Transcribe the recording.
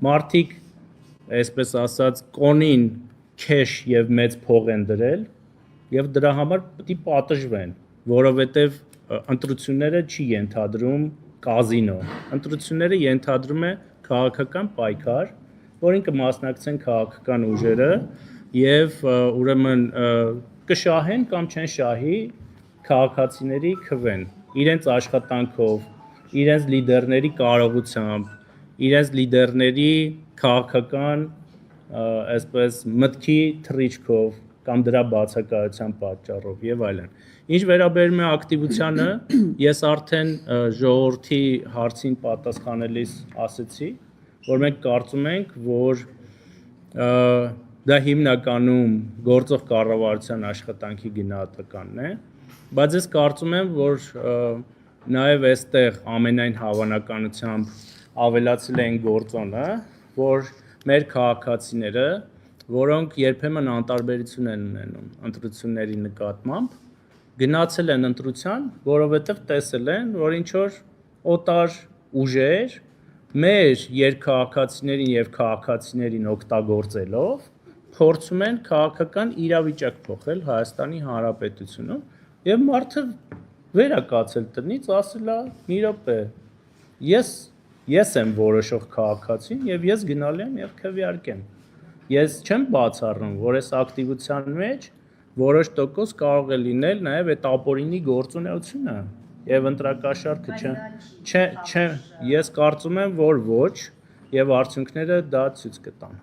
մարդիկ, այսպես ասած, կոնին քեշ եւ մեծ փող են դրել եւ դրա համար պետք է պատժվեն, որովհետեւ ընտրությունները չի ենթադրում կազինո, ընտրությունները ենթադրում է քաղաքական պայքար, որին կմասնակցեն քաղաքական ուժերը եւ ուրեմն կշահեն կամ չեն շահի քաղաքացիների քվեն, իրենց աշխատանքով, իրենց լիդերների կարողությամբ, իրենց լիդերների քաղաքական, այսպես մտքի թռիչքով կամ դրա բացակայության պատճառով եւ այլն։ Ինչ վերաբերում է ակտիվությանը, ես արդեն ժողովրդի հարցին պատասխանելիս ասացի, որ մենք կարծում ենք, որ դա հիմնականում գործող կառավարության աշխատանքի գնահատականն է, բայց ես կարծում եմ, որ նաև այստեղ ամենայն հավանականությամբ ավելացել են գործոնը, որ մեր քաղաքացիները, որոնք երբեմն անտարբերություն են ունենում ընտրությունների նկատմամբ, գնացել են ընտրության, որովհետև տեսել են, որ ինչ որ օտար ուժեր մեր երկքաղաքացիներին եւ քաղաքացիներին օգտագործելով փորձում են քաղաքական իրավիճակ փոխել Հայաստանի Հանրապետությունում եւ մարդը վերակացել տնից, ասել է՝ մի րոպե, ես եմ որոշող քաղաքացին եւ ես գնալու եմ եւ քվեարկեմ։ Ես չեմ բացառում, որ այս ակտիվության մեջ որոշ տոկոս կարող է լինել նաեւ այդ ապօրինի գործունեությունը եւ ընտրակաշառքը ես կարծում եմ, որ ոչ եւ արդյունքները դա ցույց կտան։